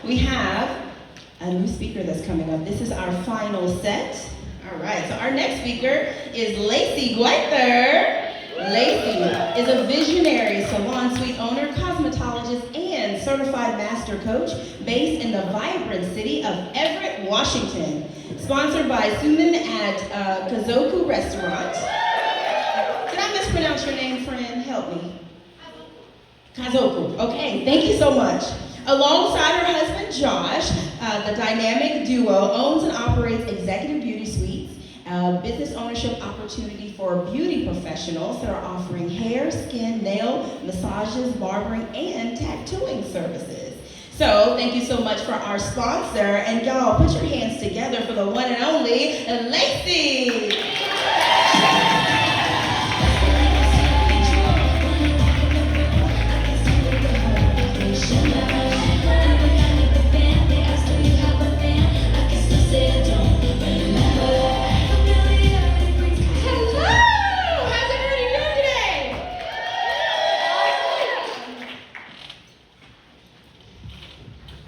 we have a new speaker that's coming up. This is our final set. All right, so our next speaker is Lacey Gweither. Lacey is a visionary salon suite owner, cosmetologist, and certified master coach based in the vibrant city of Everett, Washington. Sponsored by Suman at Kazoku Restaurant. Did I mispronounce your name, friend? Help me. Kazoku. Okay, thank you so much. Alongside her husband, Josh, the dynamic duo owns and operates Executive Beauty Suites, a business ownership opportunity for beauty professionals that are offering hair, skin, nail, massages, barbering, and tattooing services. So thank you so much for our sponsor, and y'all put your hands together for the one and only Lacey.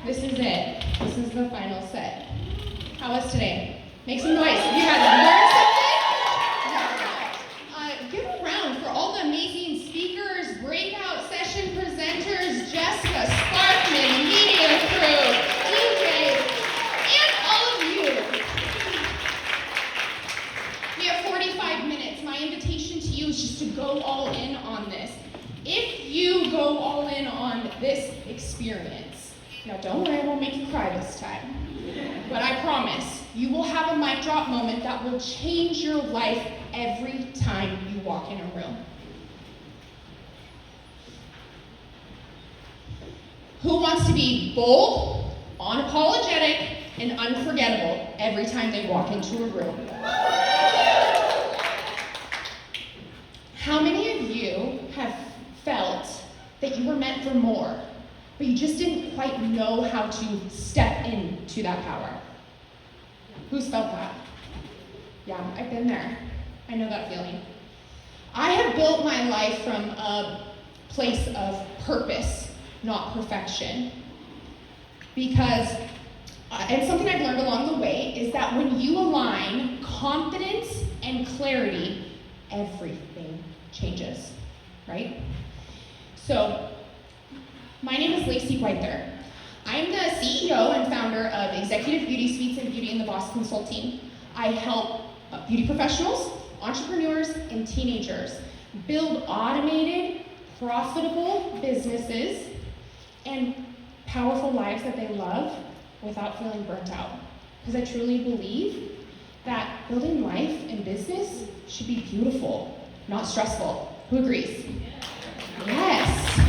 This is it. This is the final set. How was today? Make some noise. You guys learned something? Give a round for all the amazing speakers, breakout session presenters, Jessica, Sparkman, media crew, DJs, and all of you. We have 45 minutes. My invitation to you is just to go all in on this. If you go all in on this experience, now don't worry, I won't make you cry this time. But I promise, you will have a mic drop moment that will change your life every time you walk in a room. Who wants to be bold, unapologetic, and unforgettable every time they walk into a room? How many of you have felt that you were meant for more, but you just didn't quite know how to step into that power? Who's felt that? Yeah, I've been there. I know that feeling. I have built my life from a place of purpose, not perfection. Because, and something I've learned along the way, is that when you align confidence and clarity, everything changes, right? So, my name is Lacey Gweither. I am the CEO and founder of Executive Beauty Suites and Beauty in the BLOS Consulting. I help beauty professionals, entrepreneurs, and teenagers build automated, profitable businesses and powerful lives that they love without feeling burnt out. Because I truly believe that building life and business should be beautiful, not stressful. Who agrees? Yes.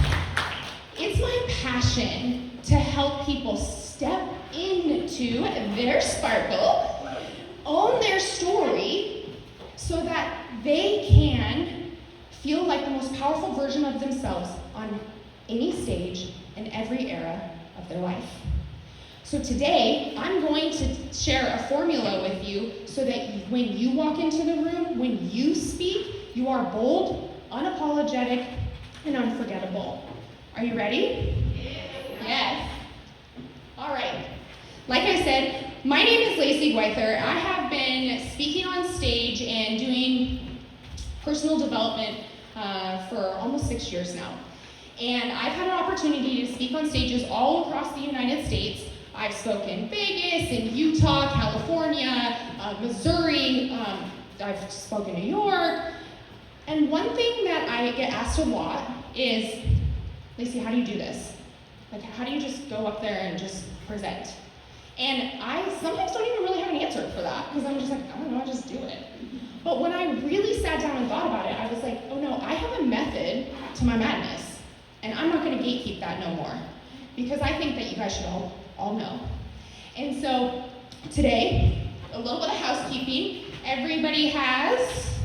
It's my passion to help people step into their sparkle, own their story, so that they can feel like the most powerful version of themselves on any stage in every era of their life. So today, I'm going to share a formula with you so that when you walk into the room, when you speak, you are bold, unapologetic, and unforgettable. Are you ready? Yes. All right. Like I said, my name is Lacey Gweither. I have been speaking on stage and doing personal development for almost 6 years now. And I've had an opportunity to speak on stages all across the United States. I've spoken in Vegas, in Utah, California, Missouri. I've spoken in New York. And one thing that I get asked a lot is, Lacey, how do you do this? Like, how do you just go up there and just present? And I sometimes don't even really have an answer for that, because I'm just like, I don't know, I just do it. But when I really sat down and thought about it, I was like, oh no, I have a method to my madness. And I'm not gonna gatekeep that no more, because I think that you guys should all know. And so today, a little bit of housekeeping. Everybody has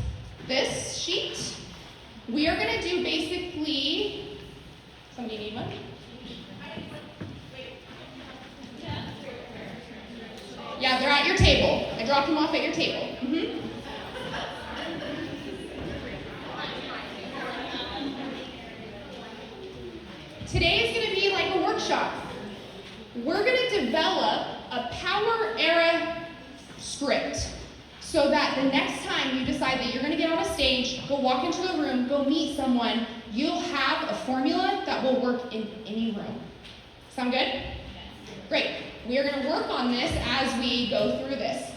this sheet. We are gonna do basically, somebody need one? Yeah, they're at your table. I dropped them off at your table. Mm-hmm. Today is going to be like a workshop. we're going to develop a power era script so that the next time you decide that you're going to get on a stage, go walk into a room, go meet someone, you'll have a formula that will work in any room. Sound good? Great. We are going to work on this as we go through this.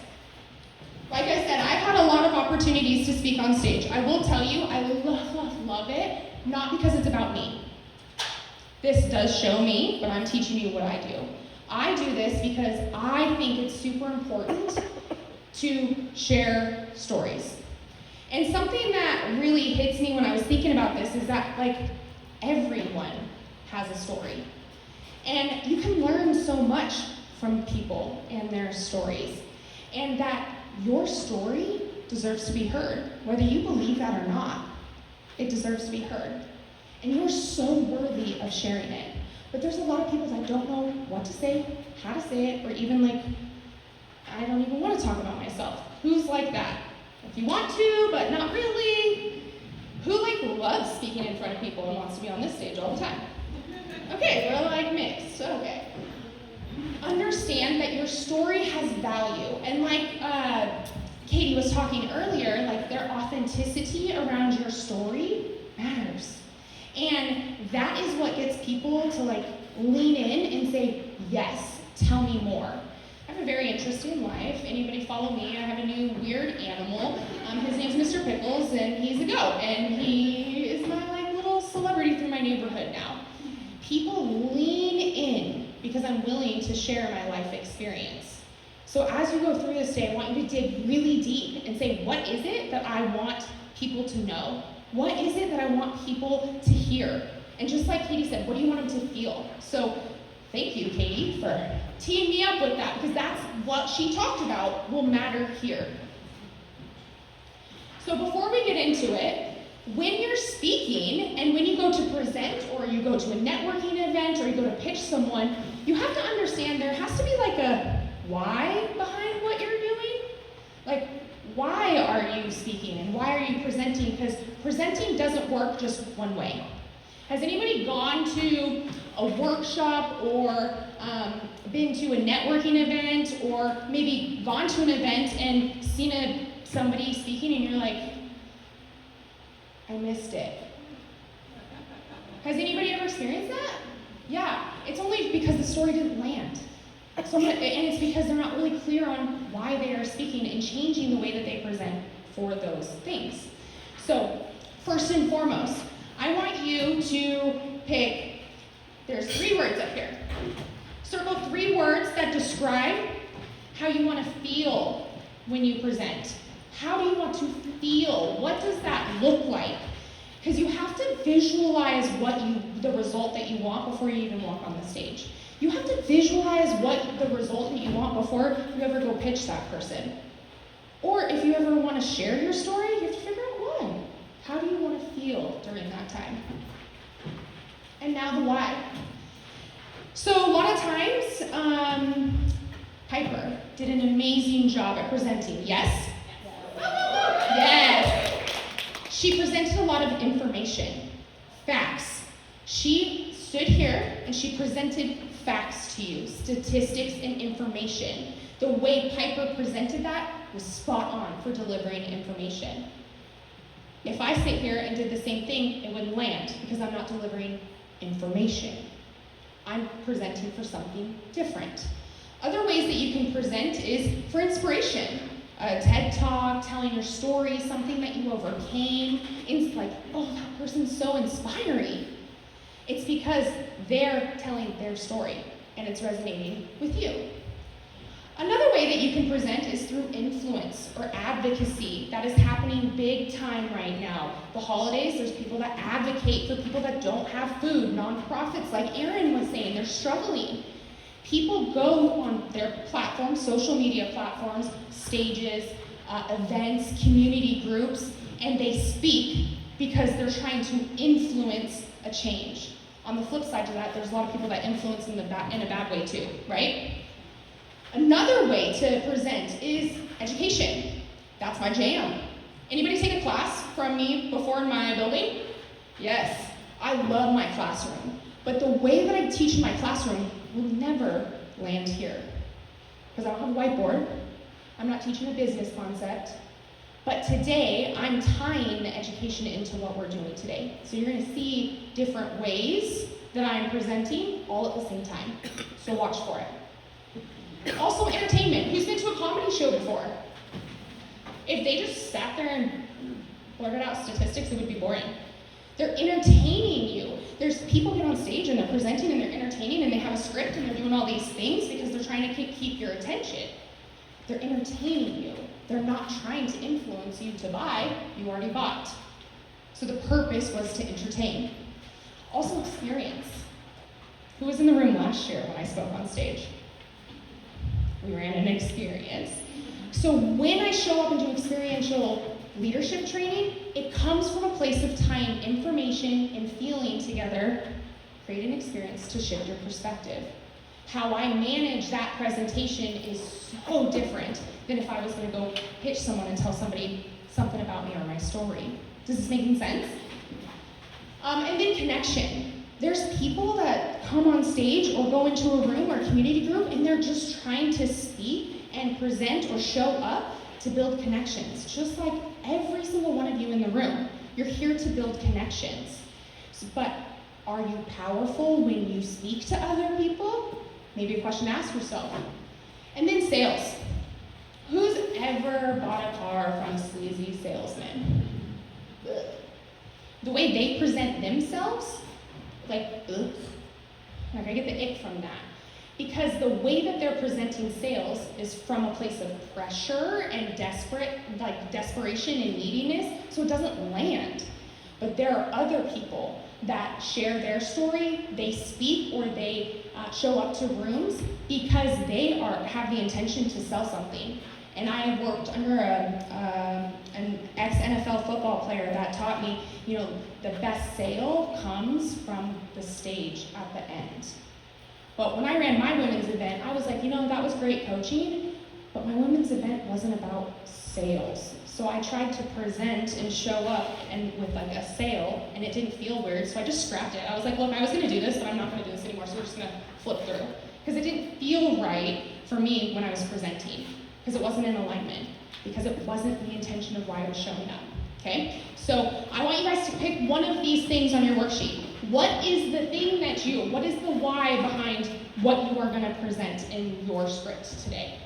Like I said, I've had a lot of opportunities to speak on stage. I will tell you, I love it, not because it's about me. This does show me, but I'm teaching you what I do. I do this because I think it's super important to share stories. And something that really hits me when I was thinking about this is that, like, everyone has a story. And you can learn so much from people and their stories. And that your story deserves to be heard. Whether you believe that or not, it deserves to be heard. And you're so worthy of sharing it. But there's a lot of people that don't know what to say, how to say it, or even like, I don't even want to talk about myself. Who's like that? If you want to, but not really. Who like loves speaking in front of people and wants to be on this stage all the time? Okay, we're like mixed, okay. Understand that your story has value. And like Katie was talking earlier, like their authenticity around your story matters. And that is what gets people to like lean in and say, yes, tell me more. I have a very interesting life. Anybody follow me? I have a new weird animal. His name's Mr. Pickles, and he's a goat. And he is my like little celebrity through my neighborhood now. People lean in because I'm willing to share my life experience. So as you go through this day, I want you to dig really deep and say, what is it that I want people to know? What is it that I want people to hear? And just like Katie said, what do you want them to feel? So thank you, Katie, for teeing me up with that, because that's what she talked about will matter here. So before we get into it, when you're speaking and when you go to present or you go to a networking event or you go to pitch someone, you have to understand there has to be like a why behind what you're doing. Like, why are you speaking and why are you presenting? Because presenting doesn't work just one way. Has anybody gone to a workshop or been to a networking event or maybe gone to an event and seen somebody speaking and you're like, I missed it? Has anybody ever experienced that? Yeah, it's only because the story didn't land. And it's because they're not really clear on why they are speaking and changing the way that they present for those things. So, first and foremost, I want you to pick, there's 3 words up here. Circle 3 words that describe how you want to feel when you present. How do you want to feel? What does that look like? Because you have to visualize the result that you want before you even walk on the stage. You have to visualize what the result that you want before you ever go pitch that person. Or if you ever want to share your story, you have to figure out why. How do you want to feel during that time? And now the why. So a lot of times, Piper did an amazing job at presenting. Yes? Yes. She presented a lot of information, facts. She stood here and she presented facts to you, statistics and information. The way Piper presented that was spot on for delivering information. If I sit here and did the same thing, it wouldn't land because I'm not delivering information. I'm presenting for something different. Other ways that you can present is for inspiration. A TED Talk, telling your story, something that you overcame. It's like, oh, that person's so inspiring. It's because they're telling their story and it's resonating with you. Another way that you can present is through influence or advocacy. That is happening big time right now. The holidays, there's people that advocate for people that don't have food. Nonprofits, like Aaron was saying, they're struggling. People go on their platforms, social media platforms, stages, events, community groups, and they speak because they're trying to influence a change. On the flip side to that, there's a lot of people that influence in a bad way too, right? Another way to present is education. That's my jam. Anybody take a class from me before in my building? Yes, I love my classroom. But the way that I teach in my classroom will never land here. Because I don't have a whiteboard. I'm not teaching a business concept. But today, I'm tying the education into what we're doing today. So you're going to see different ways that I'm presenting all at the same time. So watch for it. Also, entertainment. Who's been to a comedy show before? If they just sat there and blurted out statistics, it would be boring. They're entertaining you. There's people get on stage and they're presenting and they're entertaining and they have a script and they're doing all these things because they're trying to keep your attention. They're entertaining you. They're not trying to influence you to buy. You already bought. So the purpose was to entertain. Also experience. Who was in the room last year when I spoke on stage? We ran an experience. So when I show up and do experiential leadership training, it comes from a place of tying information and feeling together, create an experience to shift your perspective. How I manage that presentation is so different than if I was going to go pitch someone and tell somebody something about me or my story. Does this make any sense? And then connection. There's people that come on stage or go into a room or a community group and they're just trying to speak and present or show up to build connections. Just like every single one of you in the room. You're here to build connections. But are you powerful when you speak to other people? Maybe a question to ask yourself. And then sales. Who's ever bought a car from a sleazy salesman? Ugh. The way they present themselves, like, ugh. Like I get the ick from that. Because the way that they're presenting sales is from a place of pressure and desperation and neediness, so it doesn't land. But there are other people that share their story, they speak or they show up to rooms because they have the intention to sell something. And I worked under an ex-NFL football player that taught me, the best sale comes from the stage at the end. But when I ran my women's event, I was like, that was great coaching, but my women's event wasn't about sales. So I tried to present and show up with like a sale, and it didn't feel weird, so I just scrapped it. I was like, look, I was gonna do this, but I'm not gonna do this anymore, so we're just gonna flip through. Because it didn't feel right for me when I was presenting, because it wasn't in alignment, because it wasn't the intention of why I was showing up, okay? So I want you guys to pick one of these things on your worksheet. What is the thing what is the why behind what you are gonna present in your script today?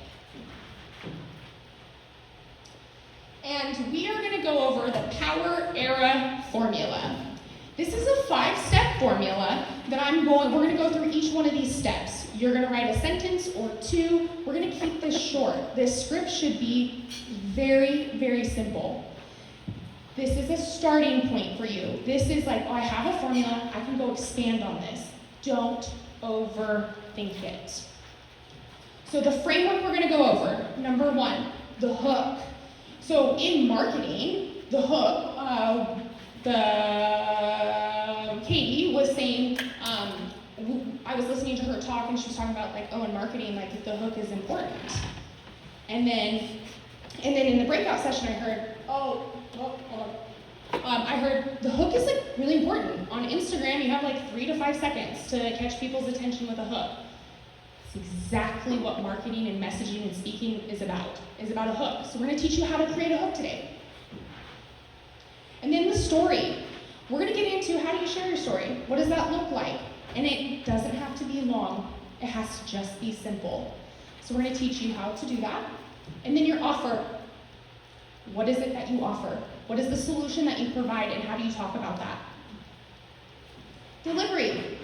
And we are going to go over the HERa formula. This is a 5-step formula that we're going to go through each one of these steps. You're going to write a sentence or two. We're going to keep this short. This script should be very, very simple. This is a starting point for you. This is like, I have a formula, I can go expand on this. Don't overthink it. So the framework we're going to go over, number 1, the hook. So in marketing, the hook, Katie was saying, I was listening to her talk and she was talking about in marketing, the hook is important. And then in the breakout session I heard, I heard the hook is really important. On Instagram, you have 3 to 5 seconds to catch people's attention with a hook. It's exactly what marketing and messaging and speaking is about a hook. So we're going to teach you how to create a hook today. And then the story. We're going to get into how do you share your story? What does that look like? And it doesn't have to be long. It has to just be simple. So we're going to teach you how to do that. And then your offer. What is it that you offer? What is the solution that you provide and how do you talk about that? Delivery.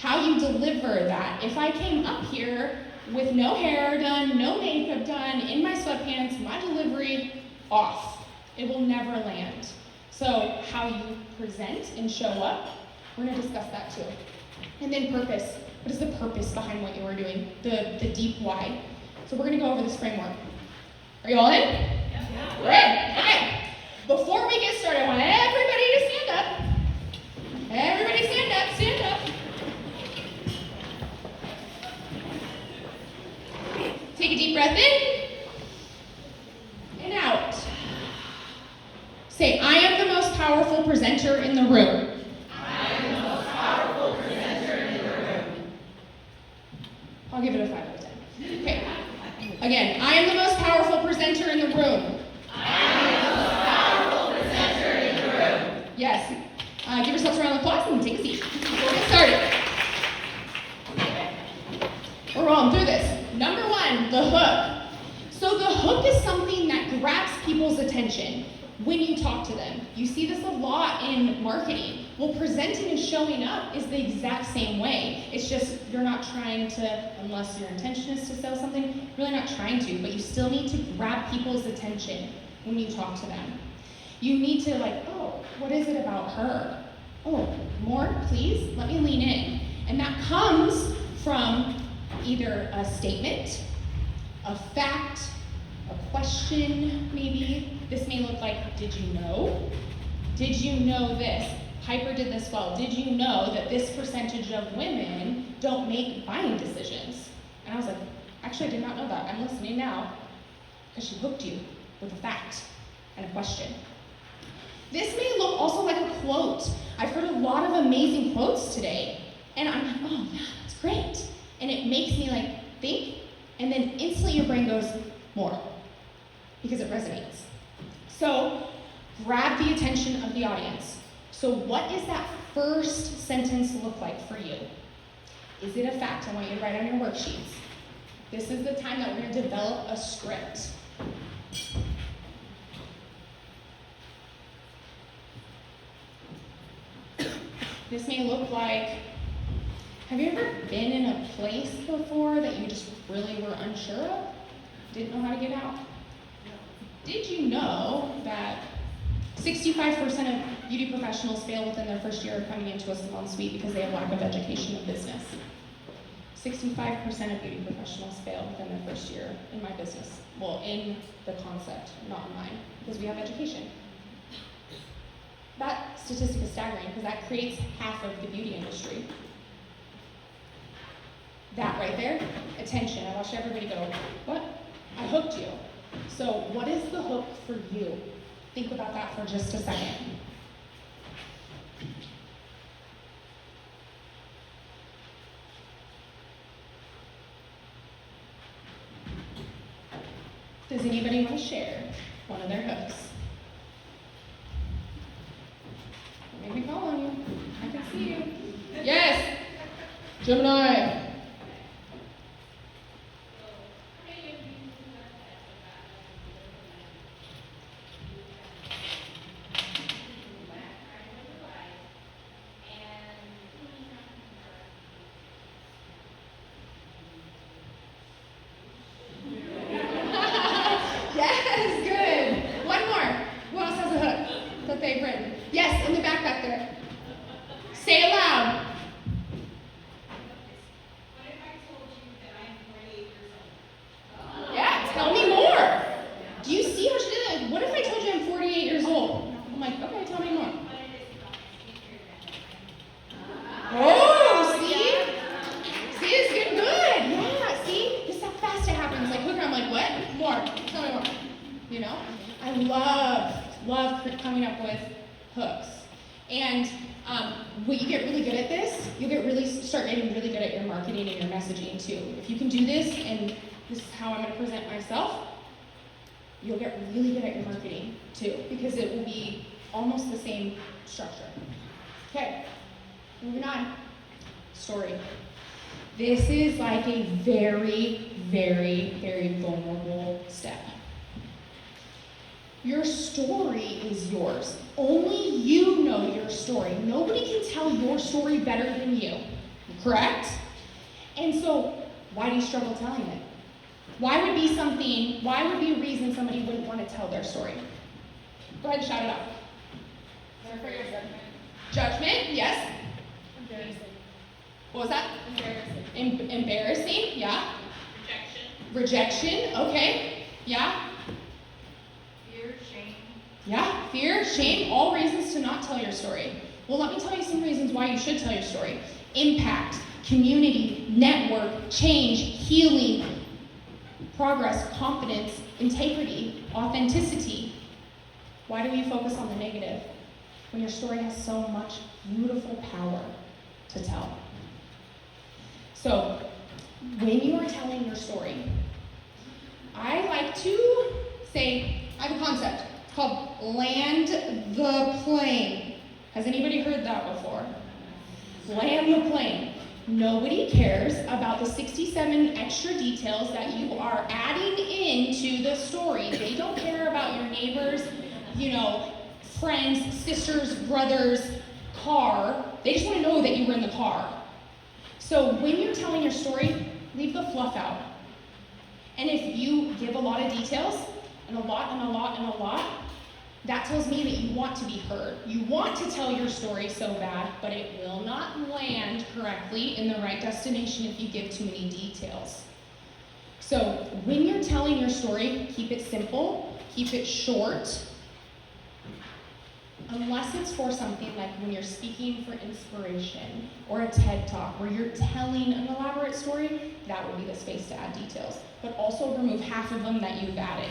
How you deliver that. If I came up here with no hair done, no makeup done, in my sweatpants, my delivery off. It will never land. So how you present and show up, we're going to discuss that too. And then purpose. What is the purpose behind what you are doing? The deep why. So we're going to go over this framework. Are you all in? Yeah. Great. Okay. Before we get started, I want everybody to stand up. Everybody stand up, stand up. Take a deep breath in and out. Say, I am the most powerful presenter in the room. I am the most powerful presenter give it a 5 out of 10. Okay. Again, I am the most powerful presenter in the room. Yes. Give yourselves a round of applause and take a seat. We'll get started. We're rolling through this. Number 1, the hook. So the hook is something that grabs people's attention when you talk to them. You see this a lot in marketing. Well, presenting and showing up is the exact same way. It's just you're not trying to, unless your intention is to sell something, you're really not trying to, but you still need to grab people's attention when you talk to them. You need to oh, what is it about her? Oh, more, please? Let me lean in. And that comes from either a statement, a fact, a question, maybe. This may look like, did you know? Did you know this? Piper did this well. Did you know that this percentage of women don't make buying decisions? And I was like, actually, I did not know that. I'm listening now because she hooked you with a fact and a question. This may look also like a quote. I've heard a lot of amazing quotes today, and I'm like, oh yeah, that's great. And it makes me think, and then instantly your brain goes, more, because it resonates. So grab the attention of the audience. So what does that first sentence look like for you? Is it a fact? I want you to write on your worksheets. This is the time that we're going to develop a script. This may look like, have you ever been in a place before that you just really were unsure of? Didn't know how to get out? Did you know that 65% of beauty professionals fail within their first year of coming into a salon suite because they have lack of education in business? 65% of beauty professionals fail within their first year in my business. Well, in the concept, not in mine, because we have education. That statistic is staggering because that creates half of the beauty industry. That right there, attention. I watched everybody go, what? I hooked you. So what is the hook for you? Think about that for just a second. Does anybody want to share one of their hooks? Don't make me call on you. I can see you. Yes! Gemini. Coming up with hooks. And when you get really good at this, you'll start getting really good at your marketing and your messaging too. If you can do this, and this is how I'm going to present myself, you'll get really good at your marketing too, because it will be almost the same structure. Okay, moving on. Story. This is like a very, very, very vulnerable step. Your story is yours. Only you know your story. Nobody can tell your story better than you, correct? And so, why do you struggle telling it? Why would be a reason somebody wouldn't want to tell their story? Go ahead and shout it out. Judgment, yes. Embarrassing. What was that? Embarrassing. Embarrassing, yeah. Rejection, okay, yeah. Yeah, fear, shame, all reasons to not tell your story. Well, let me tell you some reasons why you should tell your story. Impact, community, network, change, healing, progress, confidence, integrity, authenticity. Why do we focus on the negative when your story has so much beautiful power to tell? So, when you are telling your story, I like to say, I have a concept. It's called land the plane. Has anybody heard that before? Land the plane. Nobody cares about the 67 extra details that you are adding into the story. They don't care about your neighbors, friends, sisters, brothers, car. They just want to know that you were in the car. So when you're telling your story, leave the fluff out. And if you give a lot of details, and a lot, and a lot, and a lot, that tells me that you want to be heard. You want to tell your story so bad, but it will not land correctly in the right destination if you give too many details. So when you're telling your story, keep it simple, keep it short, unless it's for something like when you're speaking for inspiration or a TED Talk where you're telling an elaborate story, that would be the space to add details. But also remove half of them that you've added.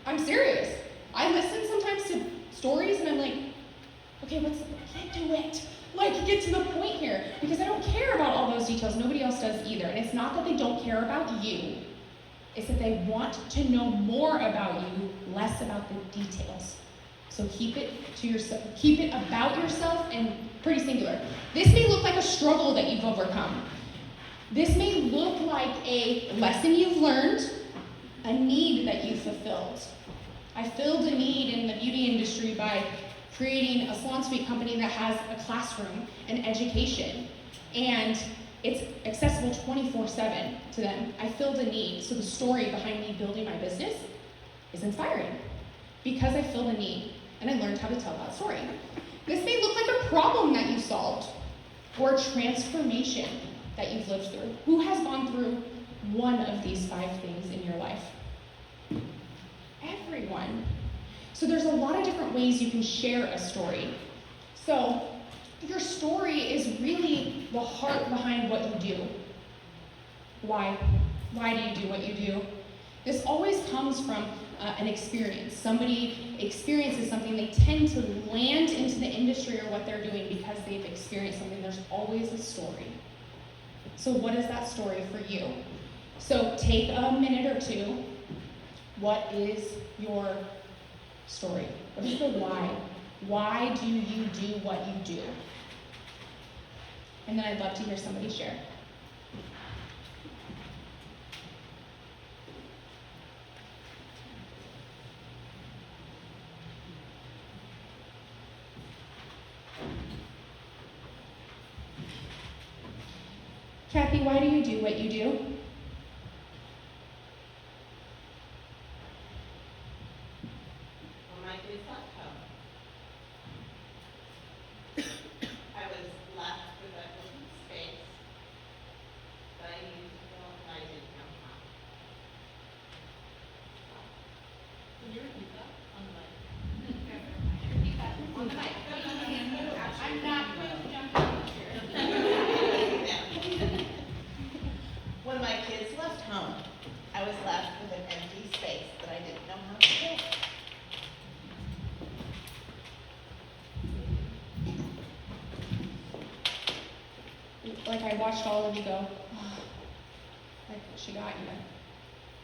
I'm serious. I listen sometimes to stories and I'm like, okay, get to it. Get to the point here. Because I don't care about all those details. Nobody else does either. And it's not that they don't care about you. It's that they want to know more about you, less about the details. So keep it to yourself. Keep it about yourself and pretty singular. This may look like a struggle that you've overcome. This may look like a lesson you've learned, a need that you fulfilled. I filled a need in the beauty industry by creating a salon suite company that has a classroom and education. And it's accessible 24/7 to them. I filled a need. So the story behind me building my business is inspiring because I filled a need and I learned how to tell that story. This may look like a problem that you solved or a transformation that you've lived through. Who has gone through one of these 5 things in your life? Everyone. So there's a lot of different ways you can share a story. So your story is really the heart behind what you do. Why? Why do you do what you do? This always comes from an experience. Somebody experiences something, they tend to land into the industry or what they're doing because they've experienced something. There's always a story. So what is that story for you? So take a minute or two. What is your story? What is the why? Why do you do what you do? And then I'd love to hear somebody share. Kathy, why do you do what you do? When my kids left home, I was left with a open space that I needed to fill and I didn't know how. Can you repeat that on the mic? Repeat that on the mic. I'm not going to jump in here. When my kids left home, I was left with an empty space that I didn't know how to fill. Like I watched all of you go, oh, like she got you.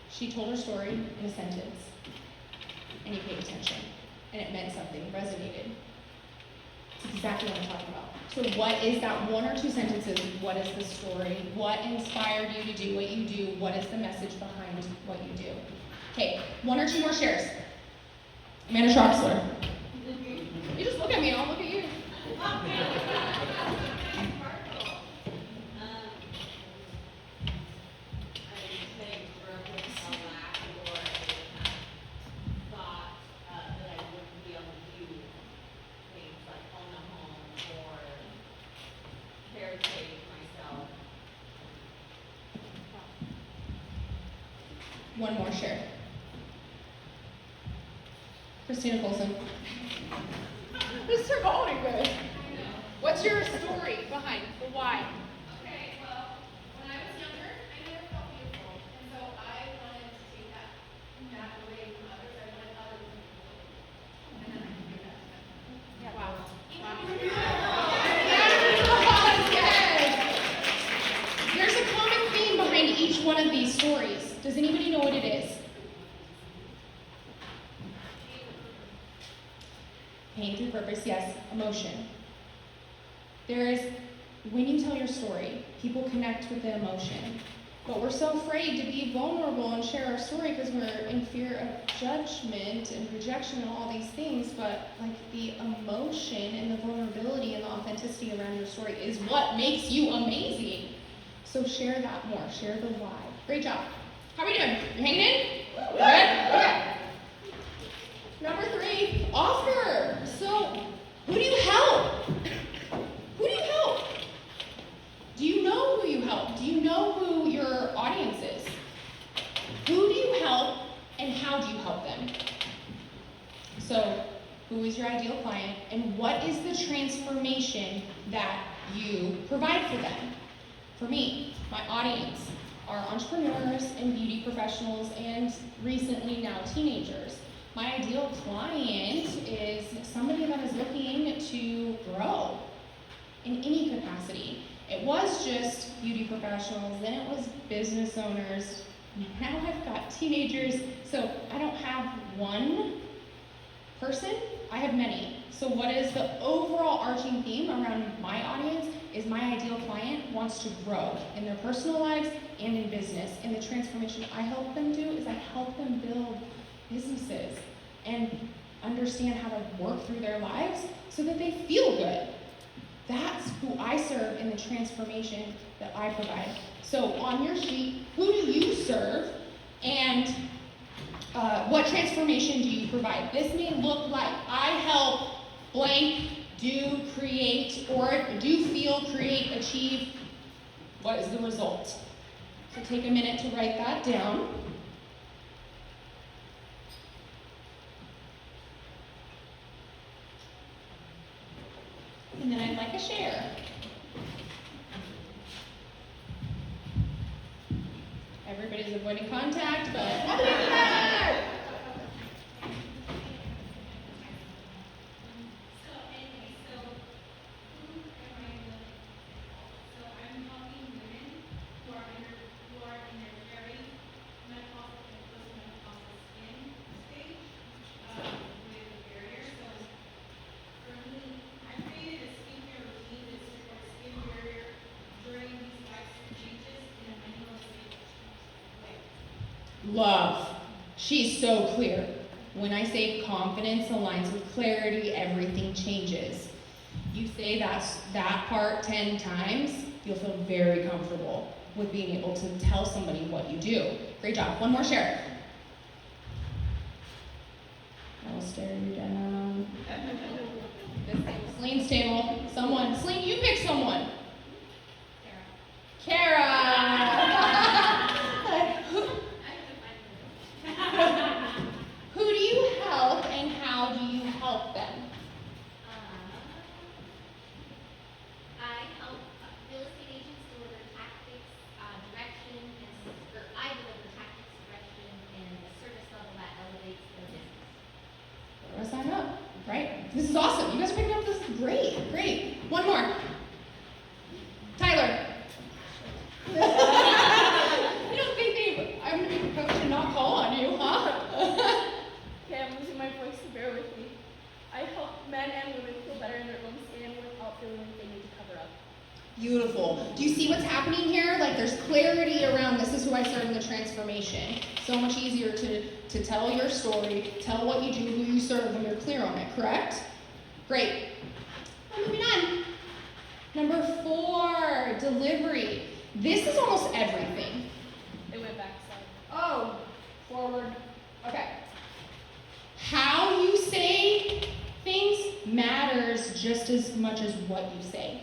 She told her story in a sentence, and you paid attention, and it meant something, resonated. It's exactly what I'm talking about. So what is that 1 or 2 sentences? What is the story? What inspired you to do what you do? What is the message behind what you do? Okay, 1 or 2 more shares. Amanda Schroxler. You just look at me and I'll look at you. One more share. Christina Colson. This is going good. What's your story behind the why? Okay, well, when I was younger, I never felt beautiful, and so I wanted to take that away from others. I wanted others to be beautiful, and then I could give that to them. Yeah, wow. Even Yes! There's a Pain through purpose, yes. Emotion. There is, when you tell your story, people connect with the emotion. But we're so afraid to be vulnerable and share our story because we're in fear of judgment and rejection and all these things. But like the emotion and the vulnerability and the authenticity around your story is what makes you amazing. So share that more. Share the why. Great job. How are we doing? You hanging in? Good? Okay. Number 3, offer. So who do you help? Who do you help? Do you know who you help? Do you know who your audience is? Who do you help and how do you help them? So, who is your ideal client and what is the transformation that you provide for them? For me, my audience are entrepreneurs and beauty professionals and recently now teenagers. My ideal client is somebody that is looking to grow in any capacity. It was just beauty professionals, then it was business owners, now I've got teenagers, so I don't have one person, I have many. So what is the overall arching theme around my audience is my ideal client wants to grow in their personal lives and in business. And the transformation I help them do is I help them build businesses and understand how to work through their lives so that they feel good. That's who I serve in the transformation that I provide. So on your sheet, who do you serve and what transformation do you provide? This may look like I help blank, do, create, or do, feel, create, achieve. What is the result? So take a minute to write that down. And then I'd like a share. Everybody's avoiding contact, but happy to be there. Love. She's so clear. When I say confidence aligns with clarity, everything changes. You say that part 10 times, you'll feel very comfortable with being able to tell somebody what you do. Great job. One more share. I will stare you down. This is Celine's table. Someone. Celine, you pick someone. Kara. Who do you help and how do you help them? I help real estate agents deliver tactics, direction, or I deliver tactics, direction, and a service level that elevates their business. Or sign up, right? This is awesome. You guys are picking up this. Great, great. One more. Tyler. You don't think I'm going to be coach and not call on you, huh? Okay, I'm losing my voice, so bear with me. I help men and women feel better in their own skin without feeling like they need to cover up. Beautiful. Do you see what's happening here? Like there's clarity around this is who I serve in the transformation. So much easier to tell your story, tell what you do, who you serve when you're clear on it, correct? Great. Moving on. Number 4, delivery. This is almost everything. It went back side. Oh, forward. Okay. How you say things matters just as much as what you say.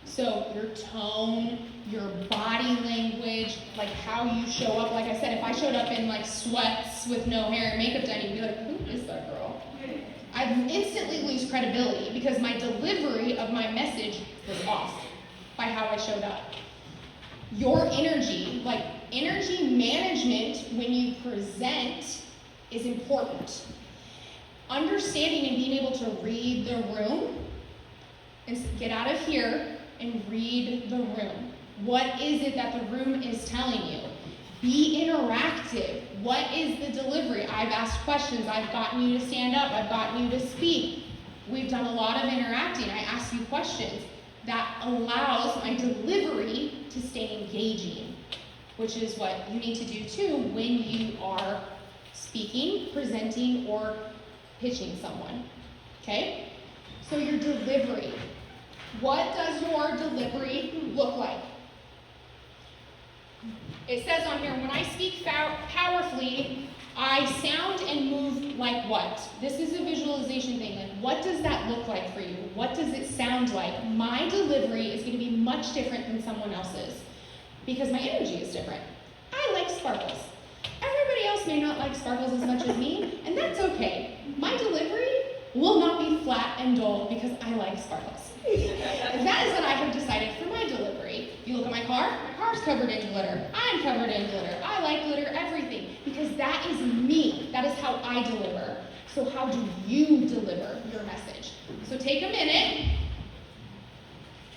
So your tone, your body language, like how you show up. Like I said, if I showed up in like sweats with no hair and makeup done, you'd be like, who is that girl? I'd instantly lose credibility because my delivery of my message was off by how I showed up. Your energy, like energy management when you present is important. Understanding and being able to read the room and get out of here and read the room. What is it that the room is telling you? Be interactive. What is the delivery? I've asked questions. I've gotten you to stand up. I've gotten you to speak. We've done a lot of interacting. I ask you questions. That allows my delivery to stay engaging, which is what you need to do too when you are speaking, presenting, or pitching someone. Okay? So your delivery. What does your delivery look like? It says on here, when I speak powerfully, I sound and move like what? This is a visualization thing. Like, what does that look like for you? What does it sound like? My delivery is going to be much different than someone else's because my energy is different. I like sparkles. Everybody else may not like sparkles as much as me, and that's okay. My delivery will not be flat and dull because I like sparkles. And that is what I have decided for my delivery. You look at my car's covered in glitter. I'm covered in glitter. I like glitter everything because that is me. That is how I deliver. So how do you deliver your message? So take a minute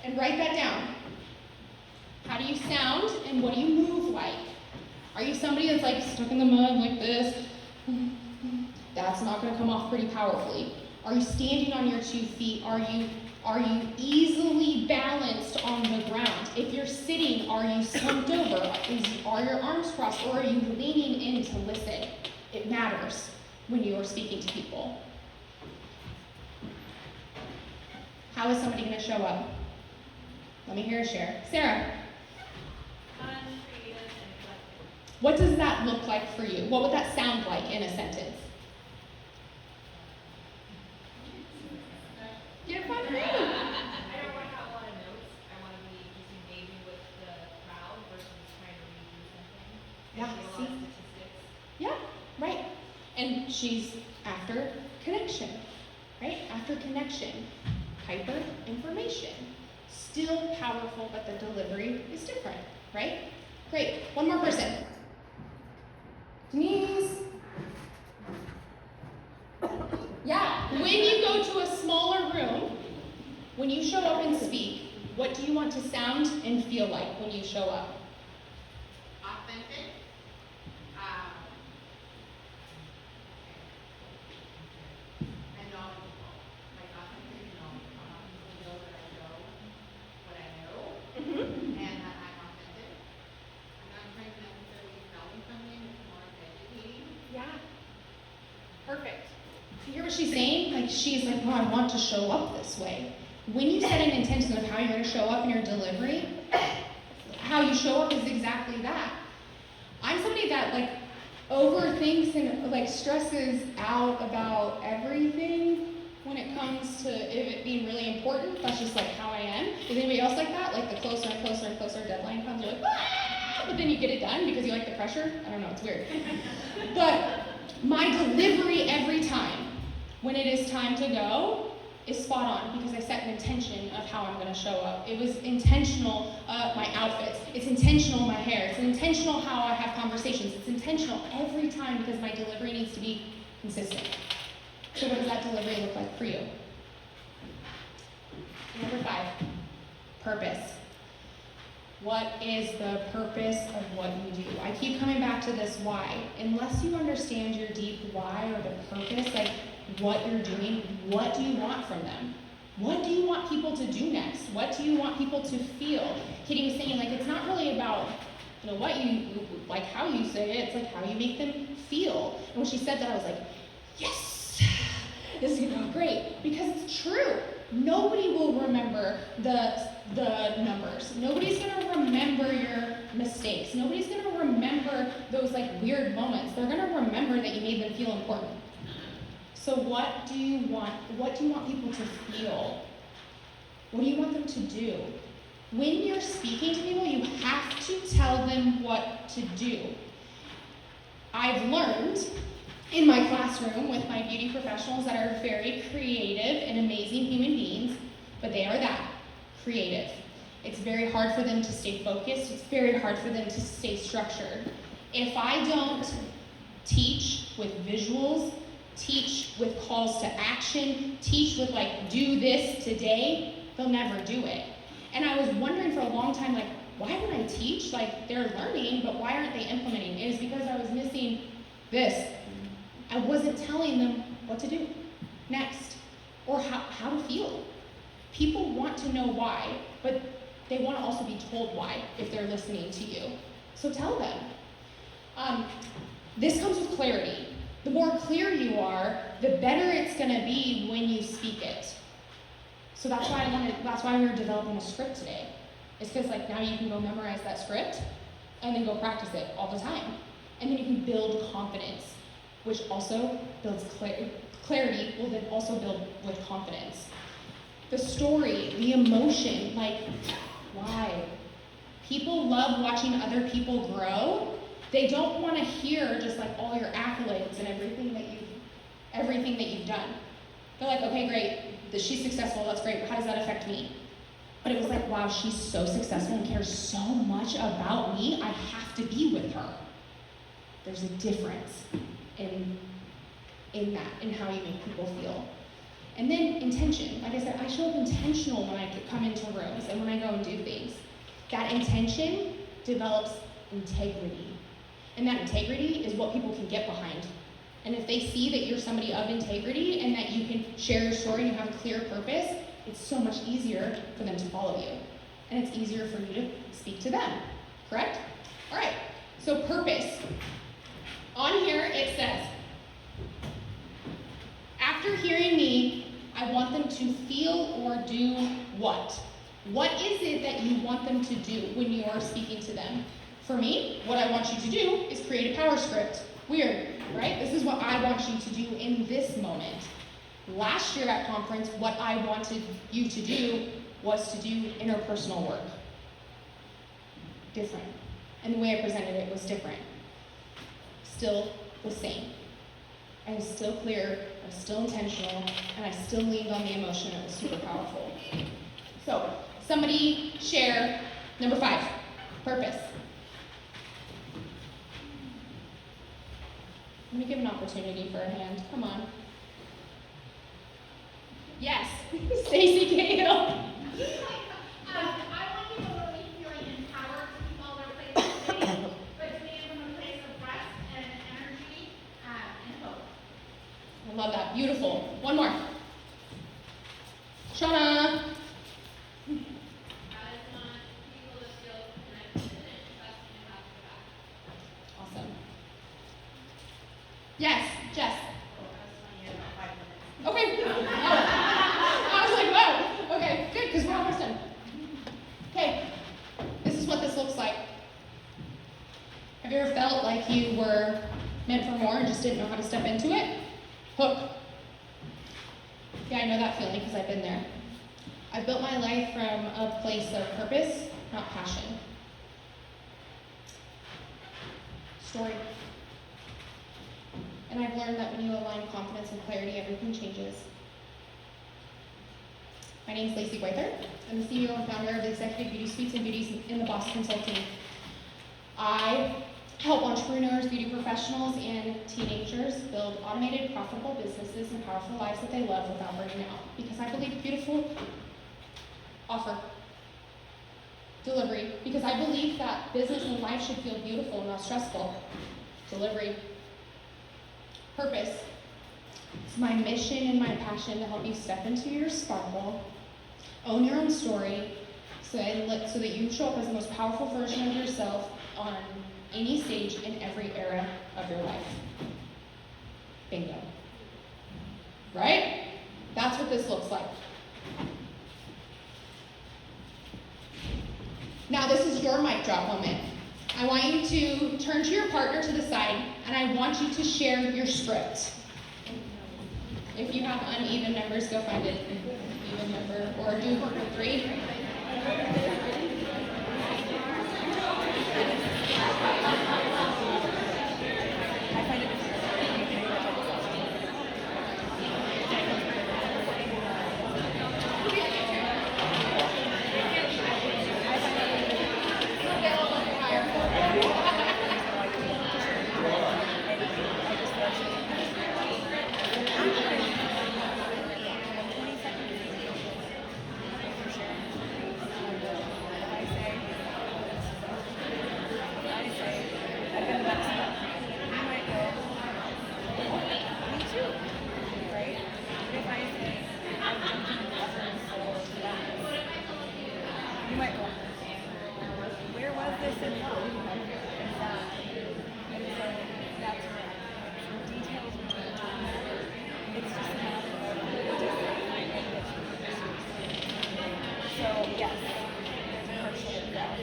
and write that down. How do you sound and what do you move like? Are you somebody that's like stuck in the mud like this? That's not going to come off pretty powerfully. Are you standing on your 2 feet? Are you easily balanced on the ground? If you're sitting, are you slumped over? Are your arms crossed, or are you leaning in to listen? It matters when you are speaking to people. How is somebody going to show up? Let me hear a share. Sarah. Creative and eclectic. What does that look like for you? What would that sound like in a sentence? Get fun for you. I don't want to have a lot of notes. I want to be just engaging with the crowd versus trying to read through something. Yeah, I see a lot of statistics. Yeah, right. And she's after connection, right? After connection. Hyper information. Still powerful, but the delivery is different, right? Great. One more person. Denise. Yeah, when you go to a smaller room, when you show up and speak, what do you want to sound and feel like when you show up? Authentic. And knowledgeable. Like authentic and knowledgeable. I want people to know that I know what I know. And that I'm authentic. I'm not trying to necessarily sell me something, it's more like educating. Yeah. Perfect. You hear what she's saying? Like, she's like, well, I want to show up this way. When you set an intention of how you're going to show up in your delivery, how you show up is exactly that. I'm somebody that, like, overthinks and, like, stresses out about everything when it comes to it being really important. That's just, like, how I am. Is anybody else like that? Like, the closer and closer and closer deadline comes, you're like, ah! But then you get it done because you like the pressure. I don't know, it's weird. But my delivery every time, when it is time to go, is spot on because I set an intention of how I'm going to show up. It was intentional, my outfits. It's intentional, my hair. It's intentional how I have conversations. It's intentional every time because my delivery needs to be consistent. So what does that delivery look like for you? Number 5, purpose. What is the purpose of what you do? I keep coming back to this why. Unless you understand your deep why or the purpose, like what you're doing, what do you want from them? What do you want people to do next? What do you want people to feel? Kitty was saying, like, it's not really about, you know, what you, like how you say it, it's like how you make them feel. And when she said that, I was like, yes, this is gonna go great, because it's true. Nobody will remember the numbers. Nobody's gonna remember your mistakes. Nobody's gonna remember those like weird moments. They're gonna remember that you made them feel important. So what do you want? What do you want people to feel? What do you want them to do? When you're speaking to people, you have to tell them what to do. I've learned in my classroom with my beauty professionals that are very creative and amazing human beings, but they are that, creative. It's very hard for them to stay focused. It's very hard for them to stay structured. If I don't teach with visuals, teach with calls to action, teach with like, do this today, they'll never do it. And I was wondering for a long time, like, why would I teach? Like, they're learning, but why aren't they implementing? It is because I was missing this. I wasn't telling them what to do next. or how to feel. People want to know why, but they want to also be told why if they're listening to you. So tell them. This comes with clarity. The more clear you are, the better it's going to be when you speak it. So that's why we're developing a script today. It's because like now you can go memorize that script and then go practice it all the time. And then you can build confidence, which also builds clarity will then also build with confidence. The story, the emotion, like why? People love watching other people grow. They don't want to hear just like all your accolades and everything that you've done. They're like, okay, great, that she's successful, that's great, how does that affect me? But it was like, wow, she's so successful and cares so much about me, I have to be with her. There's a difference in that, in how you make people feel. And then intention. Like I said, I show up intentional when I come into rooms and when I go and do things. That intention develops integrity. And that integrity is what people can get behind. And if they see that you're somebody of integrity and that you can share your story and you have a clear purpose, it's so much easier for them to follow you. And it's easier for you to speak to them, correct? All right, so purpose. On here it says, after hearing me, I want them to feel or do what? What is it that you want them to do when you are speaking to them? For me, what I want you to do is create a power script. Weird, right? This is what I want you to do in this moment. Last year at conference, what I wanted you to do was to do interpersonal work. Different. And the way I presented it was different. Still the same. I was still clear, I was still intentional, and I still leaned on the emotion. It was super powerful. So, somebody share number 5, purpose. Let me give an opportunity for a hand. Come on. Yes, Stacy Cahill. I want people to leave feeling empowered to keep all their places safe, but to be from a place of rest and energy and hope. I love that. Beautiful. One more. Shauna. I just want people to feel connected and trusting and have their back. Awesome. Yes, Jess. Okay. I was like, whoa. Okay, good, because we're almost done. Okay, this is what this looks like. Have you ever felt like you were meant for more and just didn't know how to step into it? Hook. Yeah, I know that feeling because I've been there. I've built my life from a place of purpose, not passion. Story. And I've learned that when you align confidence and clarity, everything changes. My name is Lacey Gweither. I'm the CEO and founder of the Executive Beauty Suites and Beauties in the BLOS Consulting. I help entrepreneurs, beauty professionals, and teenagers build automated, profitable businesses and powerful lives that they love without burning out. Because I believe beautiful offer. Delivery. Because I believe that business and life should feel beautiful and not stressful. Delivery. Purpose. It's my mission and my passion to help you step into your sparkle, own your own story, so that you show up as the most powerful version of yourself on any stage in every era of your life. Bingo. Right? That's what this looks like. Now this is your mic drop moment. I want you to turn to your partner to the side, and I want you to share your script. If you have uneven numbers, go find an even number, or do 3. So, yes, partially, yeah.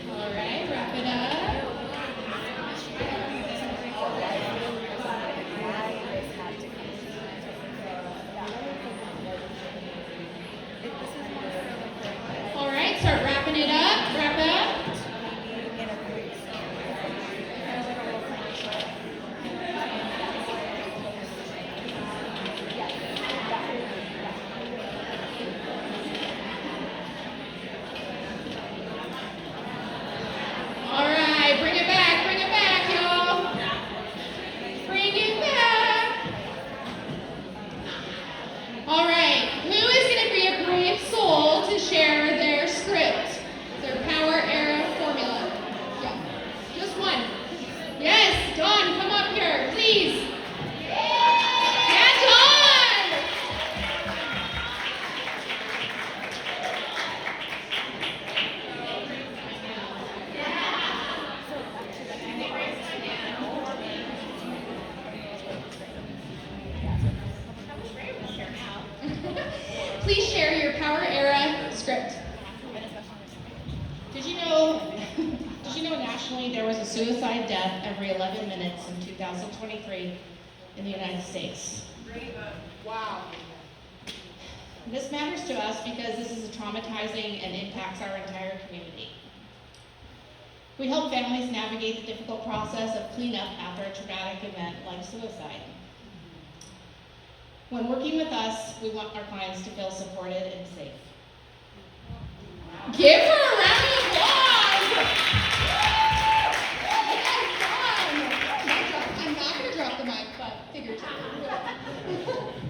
All right, wrap it up. All right, start wrapping it up. Wrap up. All right, bring it back, y'all. Bring it back. All right, who is going to be a brave soul to share their script, their power era formula? Yeah, just one. Yes, Dawn, come up here, please. Yeah, Dawn. Please share your power era script. Did you know nationally there was a suicide death every 11 minutes in 2023 in the United States? Wow. This matters to us because this is traumatizing and impacts our entire community. We help families navigate the difficult process of cleanup after a traumatic event like suicide. When working with us, we want our clients to feel supported and safe. Give her a round of applause! I'm not going to drop the mic, but figuratively.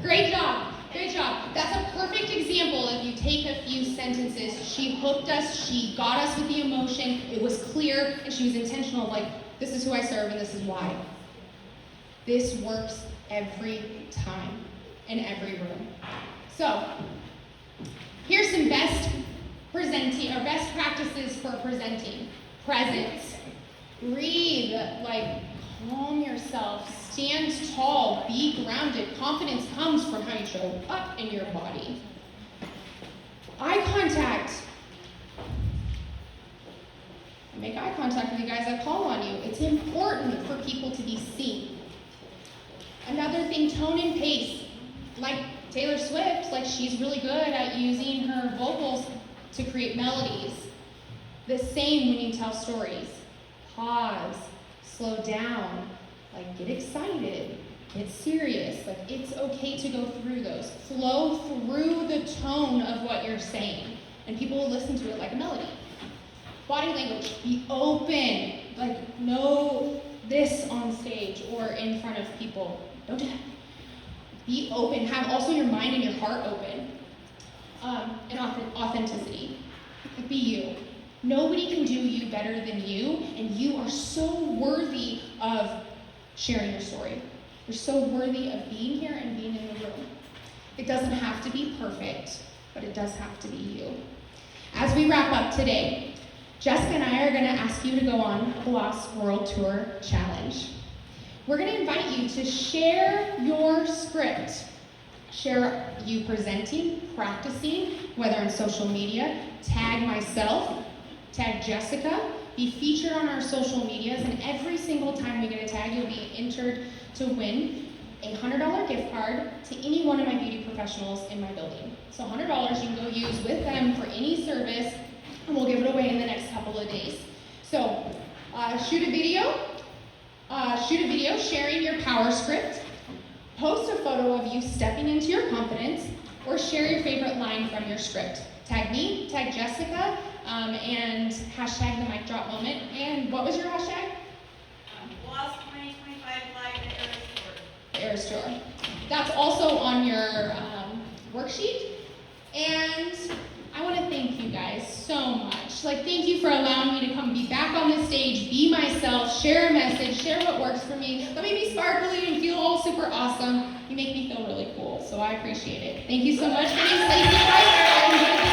Great job. Great job. That's a perfect example of you take a few sentences. She hooked us. She got us with the emotion. It was clear, and she was intentional. Like, this is who I serve, and this is why. This works every time in every room. So, here's some best practices for presenting. Presence. Breathe. Like, calm yourself. Stand tall. Be grounded. Confidence comes from how you show up in your body. Eye contact. I make eye contact with you guys. I call on you. It's important for people to be seen. Another thing, tone and pace. Like Taylor Swift, like she's really good at using her vocals to create melodies. The same when you tell stories. Pause, slow down, like get excited, get serious. Like it's okay to go through those. Flow through the tone of what you're saying, and people will listen to it like a melody. Body language, be open. Like no this on stage or in front of people. Don't do that. Be open. Have also your mind and your heart open. And authenticity. Be you. Nobody can do you better than you, and you are so worthy of sharing your story. You're so worthy of being here and being in the room. It doesn't have to be perfect, but it does have to be you. As we wrap up today, Jessica and I are going to ask you to go on a BLOS World Tour Challenge. We're going to invite you to share your script. Share you presenting, practicing, whether on social media, tag myself, tag Jessica, be featured on our social medias, and every single time we get a tag, you'll be entered to win a $100 gift card to any one of my beauty professionals in my building. So $100 you can go use with them for any service, and we'll give it away in the next couple of days. So shoot a video sharing your power script, post a photo of you stepping into your confidence, or share your favorite line from your script. Tag me, tag Jessica, and hashtag the mic drop moment. And what was your hashtag? BLOS 2025 Live at HERas Store. The HERas Store. That's also on your worksheet. And I want to thank you guys so much. Like, thank you for allowing me to come be back on the stage, be myself, share a message, share what works for me. Let me be sparkly and feel all super awesome. You make me feel really cool, so I appreciate it. Thank you so much. My name's Lacey White.